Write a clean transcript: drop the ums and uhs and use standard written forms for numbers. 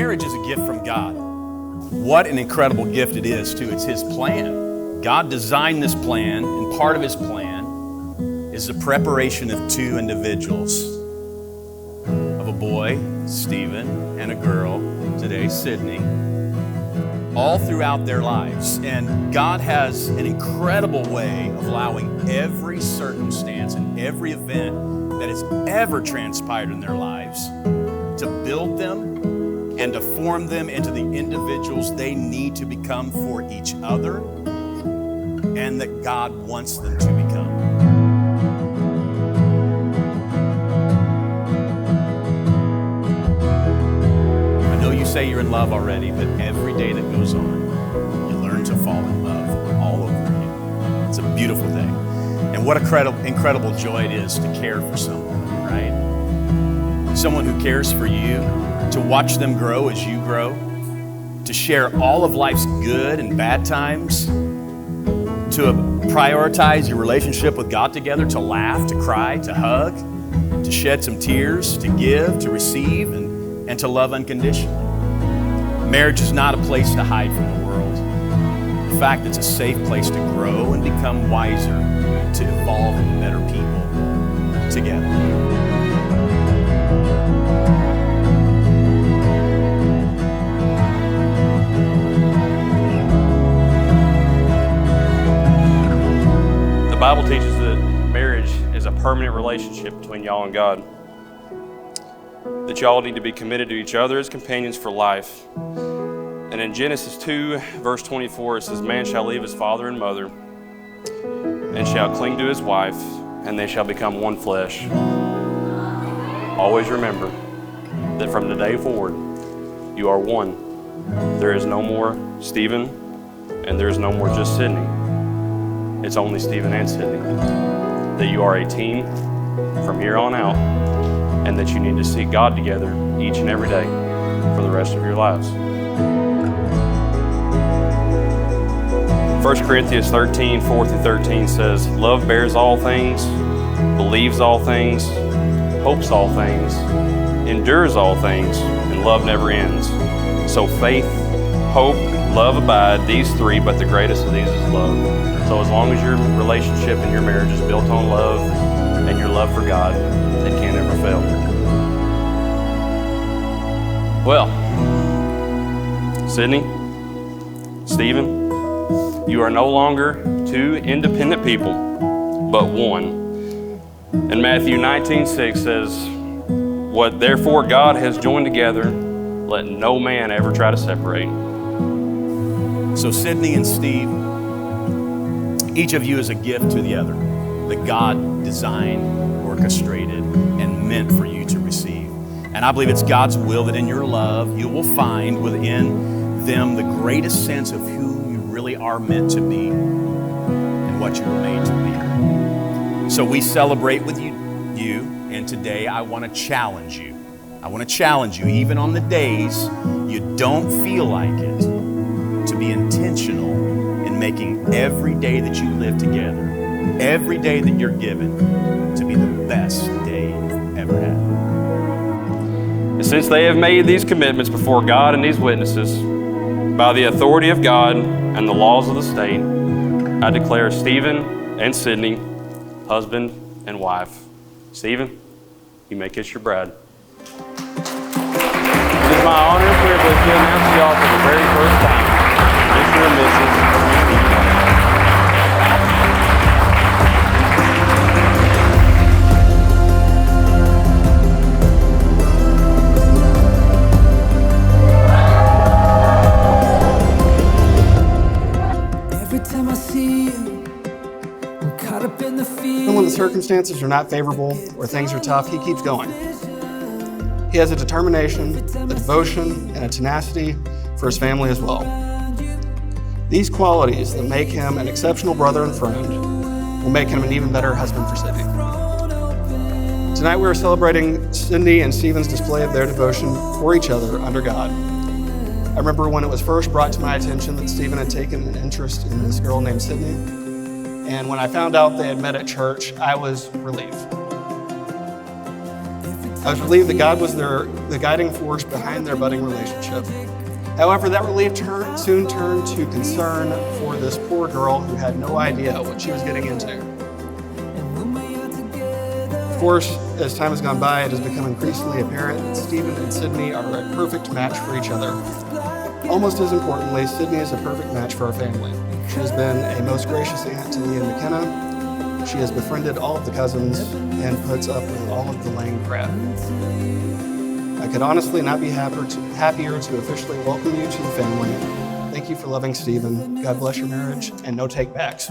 Marriage is a gift from God. What an incredible gift it is, too. It's His plan. God designed this plan, and part of His plan is the preparation of two individuals, of a boy, Stephen, and a girl, today, Sydney, all throughout their lives. And God has an incredible way of allowing every circumstance and every event that has ever transpired in their lives to build them and to form them into the individuals they need to become for each other and that God wants them to become. I know you say you're in love already, but every day that goes on, you learn to fall in love all over again. It's a beautiful thing. And what a incredible joy it is to care for someone, right? Someone who cares for you, to watch them grow as you grow, to share all of life's good and bad times, to prioritize your relationship with God together, to laugh, to cry, to hug, to shed some tears, to give, to receive, and to love unconditionally. Marriage is not a place to hide from the world. In fact, it's a safe place to grow and become wiser, to evolve into better people together. The Bible teaches that marriage is a permanent relationship between y'all and God. That y'all need to be committed to each other as companions for life. And in Genesis 2, verse 24, it says, "Man shall leave his father and mother, and shall cling to his wife, and they shall become one flesh." Always remember that from today forward, you are one. There is no more Stephen, and there is no more just Sydney. It's only Stephen and Sydney. That you are a team from here on out, and that you need to seek God together each and every day for the rest of your lives. 1 Corinthians 13, 4 through 13 says, "Love bears all things, believes all things, hopes all things, endures all things, and love never ends. So faith, hope, love abide, these three, but the greatest of these is love." So as long as your relationship and your marriage is built on love and your love for God, it can't ever fail. Well, Sydney, Stephen, you are no longer two independent people, but one. And Matthew 19:6 says, "What therefore God has joined together, let no man ever try to separate." So Sydney and Steve, each of you is a gift to the other that God designed, orchestrated, and meant for you to receive. And I believe it's God's will that in your love, you will find within them the greatest sense of who you really are meant to be and what you were made to be. So we celebrate with you, and today I want to challenge you. I want to challenge you, even on the days you don't feel like it, to be intentional in making every day that you live together, every day that you're given, to be the best day you've ever had. And since they have made these commitments before God and these witnesses, by the authority of God and the laws of the state, I declare Stephen and Sydney husband and wife. Stephen, you may kiss your bride. It is my honor and privilege to announce to y'all for the very first time, Mr. and Mrs. Even when the circumstances are not favorable or things are tough, he keeps going. He has a determination, a devotion, and a tenacity for his family as well. These qualities that make him an exceptional brother and friend will make him an even better husband for Sydney. Tonight we are celebrating Sydney and Stephen's display of their devotion for each other under God. I remember when it was first brought to my attention that Stephen had taken an interest in this girl named Sydney. And when I found out they had met at church, I was relieved. I was relieved that God was the guiding force behind their budding relationship. However, that relief soon turned to concern for this poor girl who had no idea what she was getting into. Of course, as time has gone by, it has become increasingly apparent that Stephen and Sydney are a perfect match for each other. Almost as importantly, Sydney is a perfect match for our family. She has been a most gracious aunt to Lee and McKenna. She has befriended all of the cousins and puts up with all of the lame crap. I could honestly not be happier to officially welcome you to the family. Thank you for loving Stephen. God bless your marriage, and no take-backs.